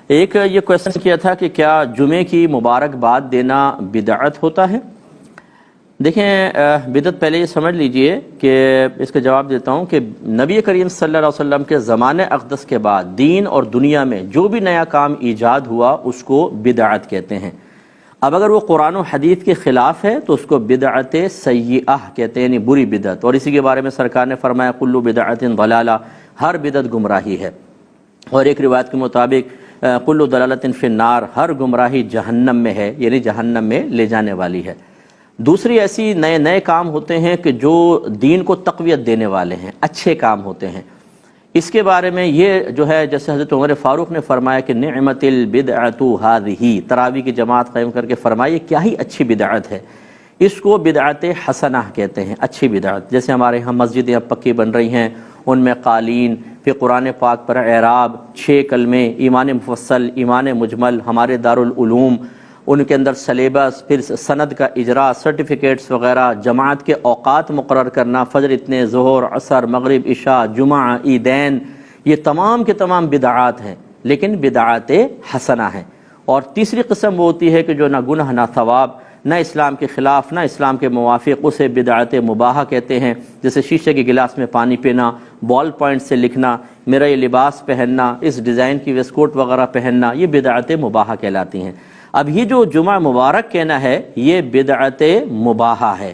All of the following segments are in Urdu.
ایک یہ کویسچن کیا تھا کہ کیا جمعے کی مبارکباد دینا بدعت ہوتا ہے؟ دیکھیں بدعت پہلے یہ سمجھ لیجئے کہ اس کا جواب دیتا ہوں کہ نبی کریم صلی اللہ علیہ وسلم کے زمانے اقدس کے بعد دین اور دنیا میں جو بھی نیا کام ایجاد ہوا اس کو بدعت کہتے ہیں۔ اب اگر وہ قرآن و حدیث کے خلاف ہے تو اس کو بدعت سیئہ کہتے ہیں، یعنی بری بدعت، اور اسی کے بارے میں سرکار نے فرمایا کل بدعت ضلالہ، ہر بدعت گمراہی ہے، اور ایک روایت کے مطابق کل ضلالۃ فی النار، ہر گمراہی جہنم میں ہے، یعنی جہنم میں لے جانے والی ہے۔ دوسری ایسی نئے کام ہوتے ہیں کہ جو دین کو تقویت دینے والے ہیں، اچھے کام ہوتے ہیں۔ اس کے بارے میں یہ جو ہے جیسے حضرت عمر فاروق نے فرمایا کہ نعمت البدعۃ ھذہ، تراویح کی جماعت قائم کر کے فرمایا کیا ہی اچھی بدعت ہے، اس کو بدعت حسنہ کہتے ہیں، اچھی بدعت۔ جیسے ہمارے ہاں مسجدیں اب پکی بن رہی ہیں، ان میں قالین، پھر قرآن پاک پر اعراب، 6 کلمے، ایمان مفصل، ایمان مجمل، ہمارے دارالعلوم ان کے اندر سلیبس، پھر سند کا اجرا، سرٹیفکیٹس وغیرہ، جماعت کے اوقات مقرر کرنا، فجر اتنے، ظہر، عصر، مغرب، عشاء، جمعہ، عیدین، یہ تمام کے تمام بدعات ہیں، لیکن بدعات حسنہ ہیں۔ اور تیسری قسم وہ ہوتی ہے کہ جو نہ گناہ نہ ثواب، نہ اسلام کے خلاف نہ اسلام کے موافق، اسے بدعت مباحہ کہتے ہیں۔ جیسے شیشے کے گلاس میں پانی پینا، بال پوائنٹ سے لکھنا، میرا یہ لباس پہننا، اس ڈیزائن کی ویسٹ کوٹ وغیرہ پہننا، یہ بدعت مباحہ کہلاتی ہیں۔ اب یہ جو جمعہ مبارک کہنا ہے یہ بدعت مباحہ ہے،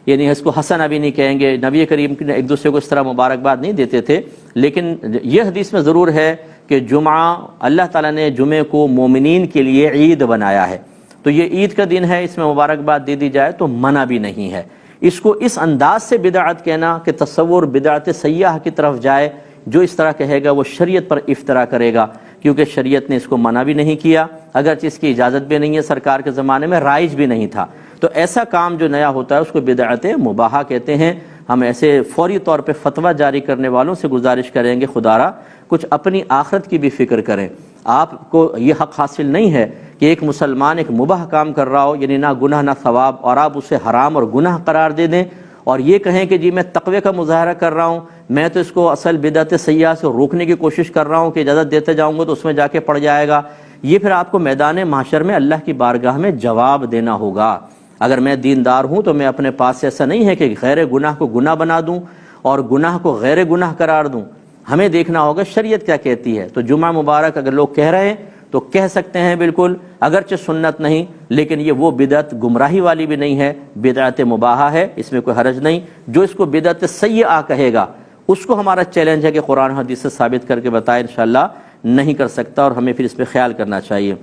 یعنی اس کو حسنہ بھی نہیں کہیں گے۔ نبی کریم نے ایک دوسرے کو اس طرح مبارکباد نہیں دیتے تھے، لیکن یہ حدیث میں ضرور ہے کہ جمعہ، اللہ تعالیٰ نے جمعے کو مومنین کے لیے عید بنایا ہے، تو یہ عید کا دن ہے، اس میں مبارکباد دے دی جائے تو منع بھی نہیں ہے۔ اس کو اس انداز سے بدعت کہنا کہ تصور بدعت سیاح کی طرف جائے، جو اس طرح کہے گا وہ شریعت پر افترا کرے گا، کیونکہ شریعت نے اس کو منع بھی نہیں کیا، اگرچہ اس کی اجازت بھی نہیں ہے، سرکار کے زمانے میں رائج بھی نہیں تھا۔ تو ایسا کام جو نیا ہوتا ہے اس کو بدعت مباحہ کہتے ہیں۔ ہم ایسے فوری طور پہ فتویٰ جاری کرنے والوں سے گزارش کریں گے خدارا کچھ اپنی آخرت کی بھی فکر کریں۔ آپ کو یہ حق حاصل نہیں ہے کہ ایک مسلمان ایک مباح کام کر رہا ہو، یعنی نہ گناہ نہ ثواب، اور آپ اسے حرام اور گناہ قرار دے دیں اور یہ کہیں کہ جی میں تقوی کا مظاہرہ کر رہا ہوں، میں تو اس کو اصل بدعت سیئہ سے روکنے کی کوشش کر رہا ہوں کہ اجازت دیتے جاؤں گا تو اس میں جا کے پڑ جائے گا۔ یہ پھر آپ کو میدان محشر میں اللہ کی بارگاہ میں جواب دینا ہوگا۔ اگر میں دیندار ہوں تو میں اپنے پاس سے ایسا نہیں ہے کہ غیر گناہ کو گناہ بنا دوں اور گناہ کو غیر گناہ قرار دوں، ہمیں دیکھنا ہوگا شریعت کیا کہتی ہے۔ تو جمعہ مبارک اگر لوگ کہہ رہے ہیں تو کہہ سکتے ہیں بالکل، اگرچہ سنت نہیں، لیکن یہ وہ بدعت گمراہی والی بھی نہیں ہے، بدعت مباحہ ہے، اس میں کوئی حرج نہیں۔ جو اس کو بدعت سیئہ کہے گا اس کو ہمارا چیلنج ہے کہ قرآن حدیث سے ثابت کر کے بتائے، انشاءاللہ نہیں کر سکتا، اور ہمیں پھر اس پہ خیال کرنا چاہیے۔